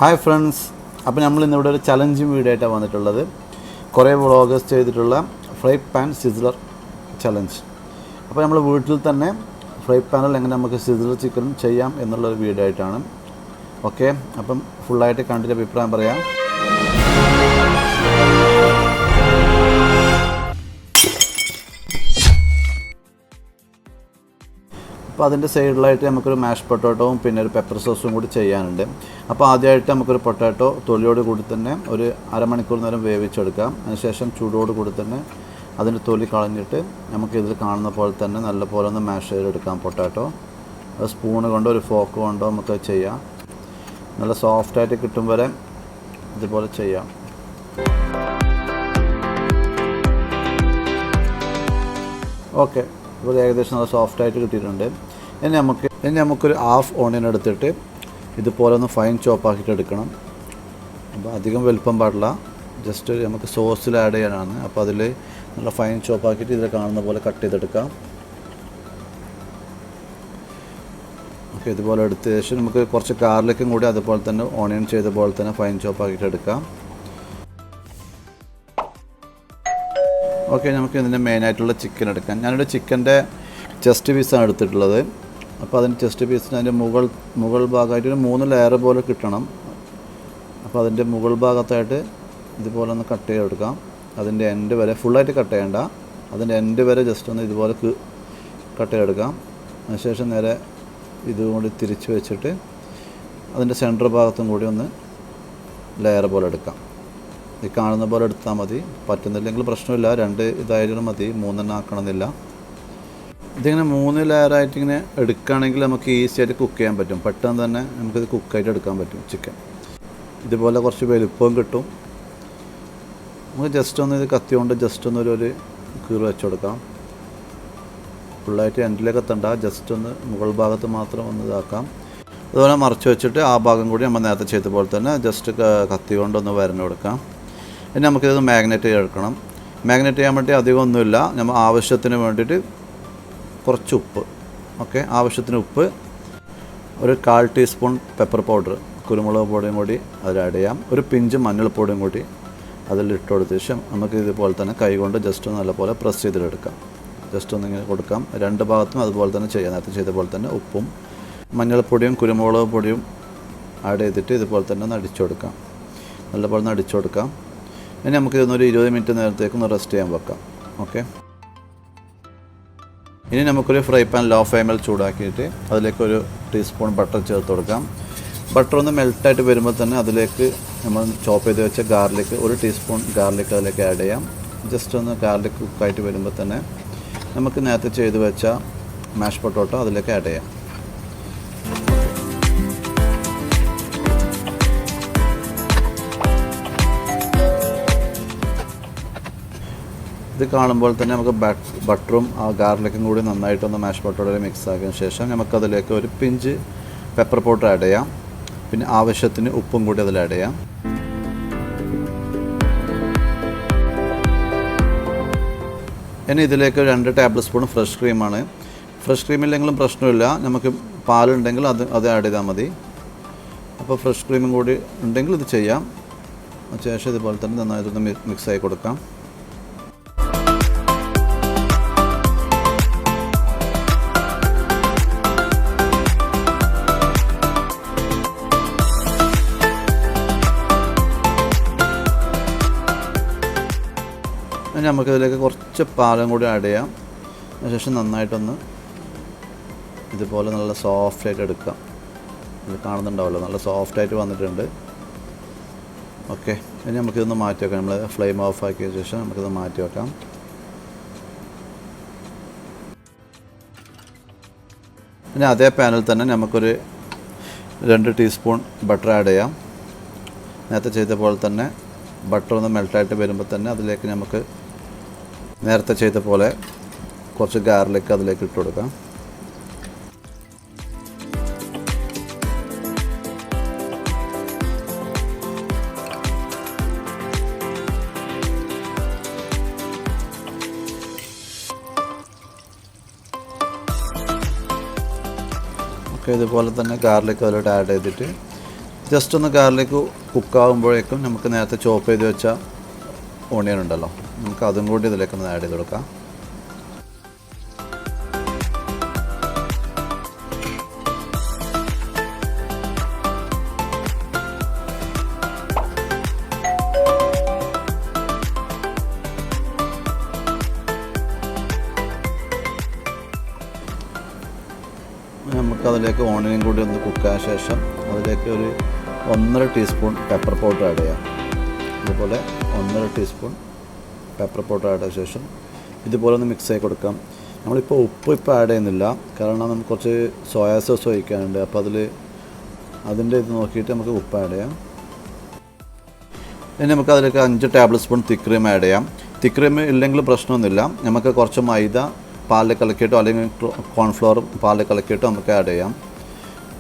Hi friends, അപ്പോൾ നമ്മൾ ഇന്നിവിടെ ഒരു ചലഞ്ചിങ് വീഡിയോ ആയിട്ടാണ് വന്നിട്ടുള്ളത്. കുറേ വ്ളോഗേഴ്സ് ചെയ്തിട്ടുള്ള ഫ്രൈ പാൻ സിസ്ലർ ചലഞ്ച്. അപ്പോൾ നമ്മൾ വീട്ടിൽ തന്നെ ഫ്രൈ പാനിൽ എങ്ങനെ നമുക്ക് സിസ്ലർ ചിക്കൻ ചെയ്യാം എന്നുള്ളൊരു വീഡിയോ ആയിട്ടാണ്. ഓക്കെ, അപ്പം ഫുള്ളായിട്ട് കണ്ടിട്ട് അഭിപ്രായം പറയാം. അപ്പോൾ അതിൻ്റെ സൈഡിലായിട്ട് നമുക്കൊരു മാഷ് പൊട്ടാറ്റോവും പിന്നെ ഒരു പെപ്പർ സോസും കൂടി ചെയ്യാനുണ്ട്. അപ്പോൾ ആദ്യമായിട്ട് നമുക്കൊരു പൊട്ടാറ്റോ തൊലിയോട് കൂടി തന്നെ ഒരു അരമണിക്കൂർ നേരം വേവിച്ചെടുക്കാം. അതിനുശേഷം ചൂടോട് കൂടി തന്നെ അതിൻ്റെ തൊലി കളഞ്ഞിട്ട് നമുക്കിതിൽ കാണുന്ന പോലെ തന്നെ നല്ലപോലെ ഒന്ന് മാഷ് ചെയ്തെടുക്കാം. പൊട്ടാറ്റോ സ്പൂണ് കൊണ്ടോ ഒരു ഫോക്ക് കൊണ്ടോ നമുക്ക് ചെയ്യാം. നല്ല സോഫ്റ്റായിട്ട് കിട്ടും വരെ ഇതുപോലെ ചെയ്യാം. ഓക്കെ, ഇപ്പോൾ ഏകദേശം നല്ല സോഫ്റ്റായിട്ട് കിട്ടിയിട്ടുണ്ട്. ഇനി നമുക്കൊരു ഹാഫ് ഓണിയൻ എടുത്തിട്ട് ഇതുപോലെ ഒന്ന് ഫൈൻ ചോപ്പാക്കിയിട്ട് എടുക്കണം. അപ്പോൾ അധികം വലുപ്പം പാടില്ല, ജസ്റ്റ് നമുക്ക് സോസിൽ ആഡ് ചെയ്യാനാണ്. അപ്പോൾ അതിൽ നല്ല ഫൈൻ ചോപ്പാക്കിയിട്ട് ഇതിൽ കാണുന്ന പോലെ കട്ട് ചെയ്തെടുക്കാം. ഓക്കെ, ഇതുപോലെ എടുത്ത ശേഷം നമുക്ക് കുറച്ച് ഗാർലിക്കും കൂടി അതുപോലെ തന്നെ ഓണിയൻ ചെയ്ത പോലെ തന്നെ ഫൈൻ ചോപ്പാക്കിയിട്ട് എടുക്കാം. ഓക്കെ, നമുക്ക് ഇതിൻ്റെ മെയിനായിട്ടുള്ള ചിക്കൻ എടുക്കാം. ഞാനിവിടെ ചിക്കൻ്റെ ചെസ്റ്റ് പീസാണ് എടുത്തിട്ടുള്ളത്. അപ്പോൾ അതിൻ്റെ ചെസ്റ്റ് പീസിന് അതിൻ്റെ മുകൾ ഭാഗമായിട്ട് ഒരു 3 ലെയർ പോലെ കിട്ടണം. അപ്പോൾ അതിൻ്റെ മുകൾ ഭാഗത്തായിട്ട് ഇതുപോലെ ഒന്ന് കട്ട് ചെയ്തെടുക്കാം. അതിൻ്റെ എൻഡ് വരെ ഫുള്ളായിട്ട് കട്ട് ചെയ്യേണ്ട, അതിൻ്റെ എൻഡ് വരെ ജസ്റ്റ് ഒന്ന് ഇതുപോലെ കട്ട് ചെയ്തെടുക്കാം. അതിനുശേഷം നേരെ ഇതുകൊണ്ട് തിരിച്ച് വെച്ചിട്ട് അതിൻ്റെ സെൻറ്റർ ഭാഗത്തും കൂടി ഒന്ന് ലെയർ പോലെ എടുക്കാം. ഈ കാണുന്ന പോലെ എടുത്താൽ മതി. പറ്റുന്നില്ലെങ്കിൽ പ്രശ്നമില്ല, 2 ഇതായാലും മതി, 3 ആക്കണമെന്നില്ല. ഇതിങ്ങനെ 3 ലെയറായിട്ട് ഇങ്ങനെ എടുക്കുകയാണെങ്കിൽ നമുക്ക് ഈസി ആയിട്ട് കുക്ക് ചെയ്യാൻ പറ്റും. പെട്ടെന്ന് തന്നെ നമുക്കിത് കുക്കായിട്ട് എടുക്കാൻ പറ്റും ചിക്കൻ. ഇതുപോലെ കുറച്ച് വലുപ്പവും കിട്ടും. നമുക്ക് ജസ്റ്റ് ഒന്ന് ഇത് കത്തി കൊണ്ട് ജസ്റ്റ് ഒന്നൊരു കീറ് വെച്ച് കൊടുക്കാം. ഫുള്ളായിട്ട് എൻഡിലേക്ക് എത്തണ്ട, ജസ്റ്റ് ഒന്ന് മുകൾ ഭാഗത്ത് മാത്രം ഒന്ന് ഇതാക്കാം. അതുപോലെ മറച്ച് വെച്ചിട്ട് ആ ഭാഗം കൂടി നമ്മൾ നേരത്തെ ചെയ്ത പോലെ തന്നെ ജസ്റ്റ് കത്തി കൊണ്ടൊന്ന് വരഞ്ഞു കൊടുക്കാം. ഇനി നമുക്കിത് മാഗ്നേറ്റ് ചെയ്തെടുക്കണം. മാഗ്നേറ്റ് ചെയ്യാൻ വേണ്ടി അധികം ഒന്നുമില്ല, നമ്മൾ ആവശ്യത്തിന് വേണ്ടിയിട്ട് കുറച്ച് ഉപ്പ്. ഓക്കെ, ആവശ്യത്തിന് ഉപ്പ്, ഒരു 1/4 ടീസ്പൂൺ പെപ്പർ പൗഡർ, കുരുമുളക് പൊടിയും കൂടി അതിൽ ആഡ് ചെയ്യാം. ഒരു പിഞ്ച് മഞ്ഞൾപ്പൊടിയും കൂടി അതിൽ ഇട്ട് കൊടുത്ത ശേഷം നമുക്ക് ഇതുപോലെ തന്നെ കൈ കൊണ്ട് ജസ്റ്റ് നല്ലപോലെ പ്രസ് ചെയ്തിട്ടെടുക്കാം. ജസ്റ്റ് ഒന്നിങ്ങനെ കൊടുക്കാം. 2 ഭാഗത്തും അതുപോലെ തന്നെ ചെയ്യാം. നേരത്തെ ചെയ്ത പോലെ തന്നെ ഉപ്പും മഞ്ഞൾപ്പൊടിയും കുരുമുളക് പൊടിയും ആഡ് ചെയ്തിട്ട് ഇതുപോലെ തന്നെ ഒന്ന് അടിച്ചു കൊടുക്കാം. നല്ലപോലെ ഒന്ന് അടിച്ചു കൊടുക്കാം. ഇനി നമുക്കിതൊന്നൊരു 20 മിനിറ്റ് നേരത്തേക്കൊന്ന് റെസ്റ്റ് ചെയ്യാൻ വെക്കാം. ഓക്കെ, ഇനി നമുക്കൊരു ഫ്രൈ പാൻ ലോ ഫ്ലെയിമിൽ ചൂടാക്കിയിട്ട് അതിലേക്കൊരു ടീസ്പൂൺ ബട്ടർ ചേർത്ത് കൊടുക്കാം. ബട്ടർ ഒന്ന് മെൽട്ടായിട്ട് വരുമ്പോൾ തന്നെ അതിലേക്ക് നമ്മൾ ചോപ്പ് ചെയ്ത് വെച്ച ഗാർലിക്, 1 ടീസ്പൂൺ ഗാർലിക് അതിലേക്ക് ആഡ് ചെയ്യാം. ജസ്റ്റ് ഒന്ന് ഗാർലിക് കുക്കായിട്ട് വരുമ്പോൾ തന്നെ നമുക്ക് നേരത്തെ ചെയ്ത് വെച്ച മാഷ് പൊട്ടാറ്റോ അതിലേക്ക് ആഡ് ചെയ്യാം. ഇത് കാണുമ്പോൾ തന്നെ നമുക്ക് ബട്ടറും ആ ഗാർലിക്കും കൂടി നന്നായിട്ടൊന്ന് മാഷ് പൊട്ടാറ്റോയിൽ മിക്സ് ആക്കിയതിന് ശേഷം നമുക്കതിലേക്ക് ഒരു പിഞ്ച് പെപ്പർ പൗഡർ ആഡ് ചെയ്യാം. പിന്നെ ആവശ്യത്തിന് ഉപ്പും കൂടി അതിൽ ആഡ് ചെയ്യാം. ഇനി ഇതിലേക്ക് 2 ടേബിൾ സ്പൂൺ ഫ്രഷ് ക്രീമാണ്. ഫ്രഷ് ക്രീമില്ലെങ്കിലും പ്രശ്നമില്ല, നമുക്ക് പാലുണ്ടെങ്കിൽ അത് ആഡ് ചെയ്താൽ മതി. അപ്പോൾ ഫ്രഷ് ക്രീമും കൂടി ഉണ്ടെങ്കിൽ ഇത് ചെയ്യാം. ശേഷം ഇതുപോലെ തന്നെ നന്നായിട്ടൊന്ന് മിക്സ് ആക്കി കൊടുക്കാം. ഇനി നമുക്കിതിലേക്ക് കുറച്ച് പാലും കൂടി ആഡ് ചെയ്യാം. അതിനുശേഷം നന്നായിട്ടൊന്ന് ഇതുപോലെ നല്ല സോഫ്റ്റായിട്ട് എടുക്കാം. ഇത് കാണുന്നുണ്ടാവുമല്ലോ, നല്ല സോഫ്റ്റായിട്ട് വന്നിട്ടുണ്ട്. ഓക്കെ, ഇനി നമുക്കിതൊന്ന് മാറ്റി വെക്കാം. നമ്മൾ ഫ്ലെയിം ഓഫ് ആക്കിയ ശേഷം നമുക്കിത് മാറ്റി വെക്കാം. ഇനി അതേ പാനിൽ തന്നെ നമുക്കൊരു 2 ടീസ്പൂൺ ബട്ടർ ആഡ് ചെയ്യാം. നേരത്തെ ചെയ്ത പോലെ തന്നെ ബട്ടർ ഒന്ന് മെൽട്ടായിട്ട് വരുമ്പോൾ തന്നെ അതിലേക്ക് നമുക്ക് നേരത്തെ ചെയ്ത പോലെ കുറച്ച് ഗാർലിക് അതിലേക്ക് ഇട്ട് കൊടുക്കാം. ഓക്കെ, ഇതുപോലെ തന്നെ ഗാർലിക് അതിലോട്ട് ആഡ് ചെയ്തിട്ട് ജസ്റ്റ് ഒന്ന് ഗാർലിക് കുക്കാകുമ്പോഴേക്കും നമുക്ക് നേരത്തെ ചോപ്പ് ചെയ്ത് വെച്ച ഓണിയൻ ഉണ്ടല്ലോ, നമുക്ക് അതും കൂടി ഇതിലേക്കൊന്ന് ആഡ് ചെയ്ത് കൊടുക്കാം. നമുക്കതിലേക്ക് ഓണിയൻ കൂടി ഒന്ന് കുക്കായ ശേഷം അതിലേക്ക് ഒരു 1.5 ടീസ്പൂൺ പെപ്പർ പൗഡർ ആഡ് ചെയ്യാം. അതുപോലെ 1.5 ടീസ്പൂൺ പെപ്പർ പൗഡർ ആഡ് ചെയ്ത ശേഷം ഇതുപോലെ ഒന്ന് മിക്സ് ആക്കി കൊടുക്കാം. നമ്മളിപ്പോൾ ഉപ്പ് ഇപ്പോൾ ആഡ് ചെയ്യുന്നില്ല, കാരണം നമുക്ക് കുറച്ച് സോയാ സോസ് ഒഴിക്കാനുണ്ട്. അപ്പോൾ അതിൻ്റെ ഇത് നോക്കിയിട്ട് നമുക്ക് ഉപ്പ് ആഡ് ചെയ്യാം. ഇനി നമുക്ക് അതിലേക്ക് 5 ടേബിൾ സ്പൂൺ തിക്ക് ക്രീം ആഡ് ചെയ്യാം. തിക്ക് ക്രീം ഇല്ലെങ്കിലും പ്രശ്നമൊന്നുമില്ല, നമുക്ക് കുറച്ച് മൈദ പാലിൽ കലക്കിയിട്ടോ അല്ലെങ്കിൽ കോൺഫ്ലവർ പാലിൽ കലക്കിയിട്ടോ നമുക്ക് ആഡ് ചെയ്യാം.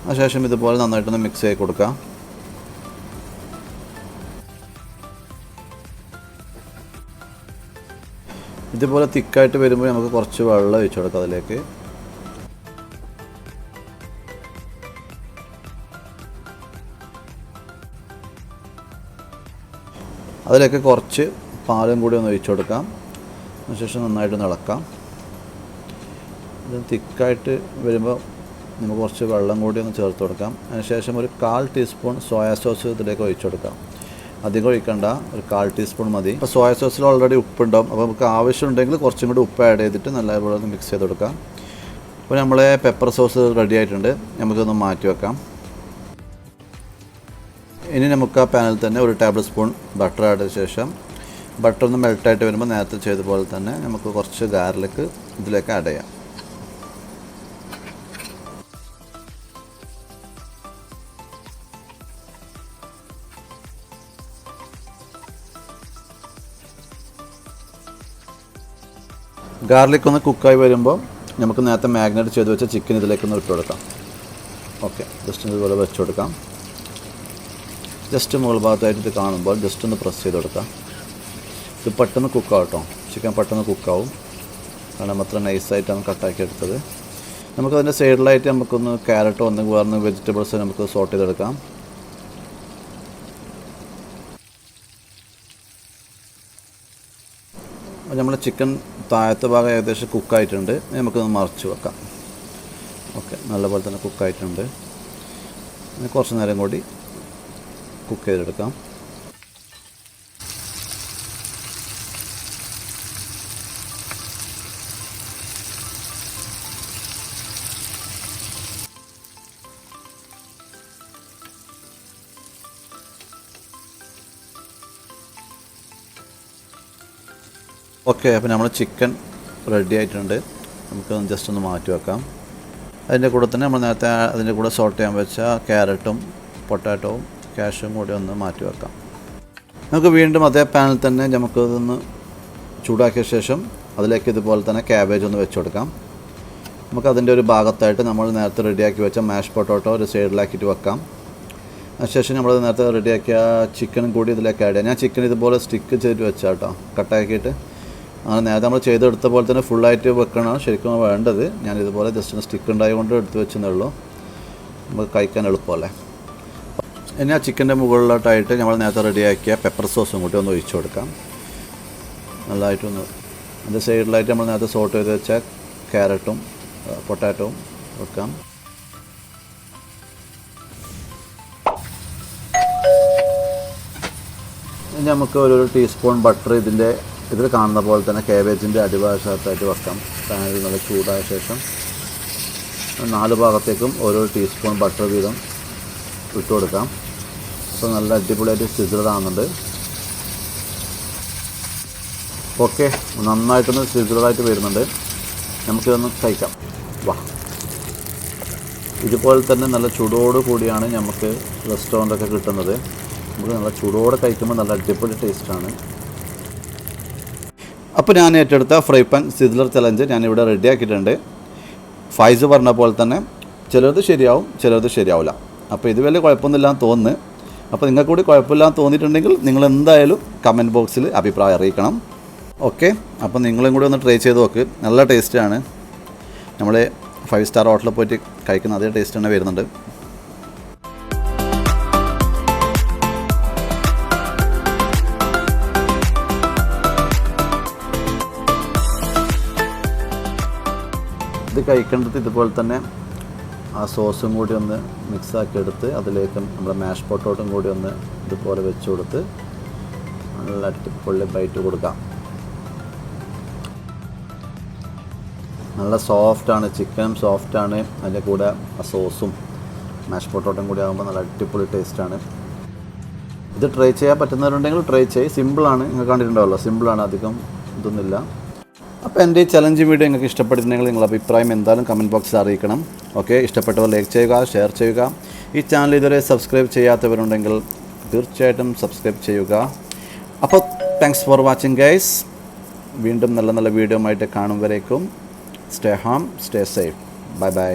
അതിനുശേഷം ഇതുപോലെ നന്നായിട്ടൊന്ന് മിക്സ് ചെയ്ത് കൊടുക്കാം. ഇതുപോലെ തിക്കായിട്ട് വരുമ്പോൾ നമുക്ക് കുറച്ച് വെള്ളം ഒഴിച്ചു കൊടുക്കാം അതിലേക്ക്. അതിലേക്ക് കുറച്ച് പാലും കൂടി ഒന്ന് ഒഴിച്ചു കൊടുക്കാം. അതിനുശേഷം നന്നായിട്ടൊന്ന് ഇളക്കാം. ഇത് തിക്കായിട്ട് വരുമ്പോൾ നമുക്ക് കുറച്ച് വെള്ളം കൂടി ഒന്ന് ചേർത്ത് കൊടുക്കാം. അതിനുശേഷം ഒരു 1/4 ടീസ്പൂൺ സോയാ സോസ് ഇതിലേക്ക് ഒഴിച്ചു കൊടുക്കാം. അധികം ഒഴിക്കണ്ട, ഒരു 1/4 ടീസ്പൂൺ മതി. അപ്പോൾ സോയാ സോസിൽ ഓൾറെഡി ഉപ്പുണ്ടാവും, അപ്പോൾ നമുക്ക് ആവശ്യമുണ്ടെങ്കിൽ കുറച്ചും കൂടി ഉപ്പ് ആഡ് ചെയ്തിട്ട് നല്ലപോലെ ഒന്ന് മിക്സ് ചെയ്ത് കൊടുക്കാം. അപ്പോൾ നമ്മളെ പെപ്പർ സോസ് റെഡി ആയിട്ടുണ്ട്, നമുക്കൊന്ന് മാറ്റി വെക്കാം. ഇനി നമുക്ക് ആ പാനിൽ തന്നെ ഒരു ടേബിൾ സ്പൂൺ ബട്ടർ ആഡ് ചെയ്ത ശേഷം ബട്ടർ ഒന്ന് മെൽട്ടായിട്ട് വരുമ്പോൾ നേരത്തെ ചെയ്ത പോലെ തന്നെ നമുക്ക് കുറച്ച് ഗാർലിക് ഇതിലേക്ക് ആഡ് ചെയ്യാം. ഗാർലിക് ഒന്ന് കുക്കായി വരുമ്പോൾ നമുക്ക് നേരത്തെ മാഗ്നേറ്റ് ചെയ്ത് വെച്ച ചിക്കൻ ഇതിലേക്കൊന്ന് ഇട്ട് കൊടുക്കാം. ഓക്കെ, ജസ്റ്റ് ഇതുപോലെ വെച്ച് കൊടുക്കാം. ജസ്റ്റ് മുകൾ ഭാഗത്തായിട്ട് ഇത് കാണുമ്പോൾ ജസ്റ്റ് ഒന്ന് പ്രസ് ചെയ്ത് കൊടുക്കാം. ഇത് പെട്ടെന്ന് കുക്കാവും കേട്ടോ, ചിക്കൻ പെട്ടെന്ന് കുക്കാവും, കാരണം അത്ര നൈസായിട്ടാണ് കട്ടാക്കി എടുത്തത്. നമുക്കതിൻ്റെ സൈഡിലായിട്ട് നമുക്കൊന്ന് ക്യാരറ്റോ ഒന്നെങ്കിൽ വേറെ വെജിറ്റബിൾസ് നമുക്ക് സോട്ട് ചെയ്തെടുക്കാം. നമ്മൾ ചിക്കൻ താഴത്തെ ഭാഗം ഏകദേശം കുക്കായിട്ടുണ്ട്, നമുക്കൊന്ന് മറിച്ച് വെക്കാം. ഓക്കെ, നല്ലപോലെ തന്നെ കുക്കായിട്ടുണ്ട്. കുറച്ച് നേരം കൂടി കുക്ക് ചെയ്തെടുക്കാം. ഓക്കെ, അപ്പോൾ നമ്മൾ ചിക്കൻ റെഡി ആയിട്ടുണ്ട്, നമുക്ക് ജസ്റ്റ് ഒന്ന് മാറ്റി വെക്കാം. അതിൻ്റെ കൂടെ തന്നെ നമ്മൾ നേരത്തെ അതിൻ്റെ കൂടെ സോട്ട് ചെയ്യാൻ വെച്ച ക്യാരറ്റും പൊട്ടാറ്റോവും കാഷ്യും കൂടി ഒന്ന് മാറ്റി വെക്കാം. നമുക്ക് വീണ്ടും അതേ പാനിൽ തന്നെ നമുക്കതൊന്ന് ചൂടാക്കിയ ശേഷം അതിലേക്ക് ഇതുപോലെ തന്നെ ക്യാബേജ് ഒന്ന് വെച്ച് കൊടുക്കാം. നമുക്കതിൻ്റെ ഒരു ഭാഗത്തായിട്ട് നമ്മൾ നേരത്തെ റെഡിയാക്കി വെച്ച മാഷ് പൊട്ടാറ്റോ ഒരു സൈഡിലാക്കിയിട്ട് വെക്കാം. അതിനുശേഷം നമ്മൾ നേരത്തെ റെഡിയാക്കിയ ചിക്കനും കൂടി ഇതിലേക്ക് ആഡ് ചെയ്യാം. ഞാൻ ചിക്കൻ ഇതുപോലെ സ്റ്റിക്ക് ചെയ്ത് വെച്ചാൽ കേട്ടോ, കട്ടാക്കിയിട്ട്. അങ്ങനെ നേരത്തെ നമ്മൾ ചെയ്തെടുത്ത പോലെ തന്നെ ഫുള്ളായിട്ട് വെക്കണം ശരിക്കും വേണ്ടത്. ഞാനിതുപോലെ ജസ്റ്റ് ഒന്ന് സ്റ്റിക്ക് ഉണ്ടായതുകൊണ്ട് എടുത്ത് വെച്ചെന്നേ ഉള്ളൂ, നമുക്ക് കഴിക്കാൻ എളുപ്പമല്ലേ. ഇനി ആ ചിക്കൻ്റെ മുകളിലോട്ടായിട്ട് നമ്മൾ നേരത്തെ റെഡിയാക്കിയ പെപ്പർ സോസും കൂടി ഒന്ന് ഒഴിച്ചു കൊടുക്കാം. നല്ലതായിട്ടൊന്ന് അതിൻ്റെ സൈഡിലായിട്ട് നമ്മൾ നേരത്തെ സോട്ട് ചെയ്ത് വെച്ച ക്യാരറ്റും പൊട്ടാറ്റോവും വെക്കാം. ഇനി നമുക്ക് ഒരു ടീസ്പൂൺ ബട്ടർ ഇതിൽ കാണുന്ന പോലെ തന്നെ കാബേജിൻ്റെ അടിഭാഗത്തായിട്ട് വെക്കാം. പാനിൽ നല്ല ചൂടായ ശേഷം 4 ഭാഗത്തേക്കും ഓരോ ടീസ്പൂൺ ബട്ടർ വീതം ഇട്ട് കൊടുക്കാം. അപ്പോൾ നല്ല അടിപൊളിയായിട്ട് സിസിലർ ആകുന്നുണ്ട്. ഓക്കെ, നന്നായിട്ടൊന്ന് സിസിലറായിട്ട് വരുന്നുണ്ട്. നമുക്കിതൊന്ന് കഴിക്കാം. വാ, ഇതുപോലെ തന്നെ നല്ല ചൂടോട് കൂടിയാണ് നമുക്ക് റെസ്റ്റോറൻറ്റൊക്കെ കിട്ടുന്നത്. നമുക്ക് നല്ല ചൂടോടെ കഴിക്കുമ്പോൾ നല്ല അടിപൊളി ടേസ്റ്റാണ്. അപ്പോൾ ഞാൻ ഏറ്റെടുത്ത ഫ്രൈപ്പാൻ സിസിലർ ചലഞ്ച് ഞാനിവിടെ റെഡിയാക്കിയിട്ടുണ്ട്. ഫൈസ് പറഞ്ഞ പോലെ തന്നെ ചിലത് ശരിയാവും, ചിലത് ശരിയാവില്ല. അപ്പോൾ ഇത് വലിയ കുഴപ്പമൊന്നുമില്ലാന്ന് തോന്നുന്നു. അപ്പോൾ നിങ്ങൾക്ക് കൂടി കുഴപ്പമില്ലാന്ന് തോന്നിയിട്ടുണ്ടെങ്കിൽ നിങ്ങൾ എന്തായാലും കമൻറ്റ് ബോക്സിൽ അഭിപ്രായം അറിയിക്കണം. ഓക്കെ, അപ്പോൾ നിങ്ങളും കൂടി ഒന്ന് ട്രൈ ചെയ്ത് നോക്ക്, നല്ല ടേസ്റ്റാണ്. നമ്മൾ 5 സ്റ്റാർ ഹോട്ടലിൽ പോയിട്ട് കഴിക്കുന്ന അതേ ടേസ്റ്റ് തന്നെ വരുന്നുണ്ട്. കഴിക്കേണ്ടത് ഇതുപോലെ തന്നെ ആ സോസും കൂടി ഒന്ന് മിക്സാക്കി എടുത്ത് അതിലേക്ക് നമ്മുടെ മാഷ് പൊട്ടോട്ടും കൂടി ഒന്ന് ഇതുപോലെ വെച്ച് കൊടുത്ത് നല്ല അടിപൊളി ബൈറ്റ് കൊടുക്കാം. നല്ല സോഫ്റ്റാണ്, ചിക്കനും സോഫ്റ്റാണ്, അതിൻ്റെ കൂടെ ആ സോസും മാഷ് പൊട്ടോട്ടും കൂടി ആകുമ്പോൾ നല്ല അടിപൊളി ടേസ്റ്റാണ്. ഇത് ട്രൈ ചെയ്യാൻ പറ്റുന്നവരുണ്ടെങ്കിൽ ട്രൈ ചെയ്യും. സിമ്പിളാണ്, നിങ്ങൾ കണ്ടിട്ടുണ്ടാവല്ലോ, സിമ്പിളാണ്, അധികം ഇതൊന്നുമില്ല. അപ്പോൾ എൻ്റെ ഈ ചലഞ്ച് വീഡിയോ നിങ്ങൾക്ക് ഇഷ്ടപ്പെട്ടിട്ടുണ്ടെങ്കിൽ നിങ്ങളുടെ അഭിപ്രായം എന്തായാലും കമൻറ്റ് ബോക്സിൽ അറിയിക്കണം. ഓക്കെ, ഇഷ്ടപ്പെട്ടവർ ലൈക്ക് ചെയ്യുക, ഷെയർ ചെയ്യുക. ഈ ചാനൽ ഇതുവരെ സബ്സ്ക്രൈബ് ചെയ്യാത്തവരുണ്ടെങ്കിൽ തീർച്ചയായിട്ടും സബ്സ്ക്രൈബ് ചെയ്യുക. അപ്പോൾ താങ്ക്സ് ഫോർ വാച്ചിങ് ഗൈസ്. വീണ്ടും നല്ല നല്ല വീഡിയോ ആയിട്ട് കാണും വരേക്കും stay home, stay safe. Bye bye.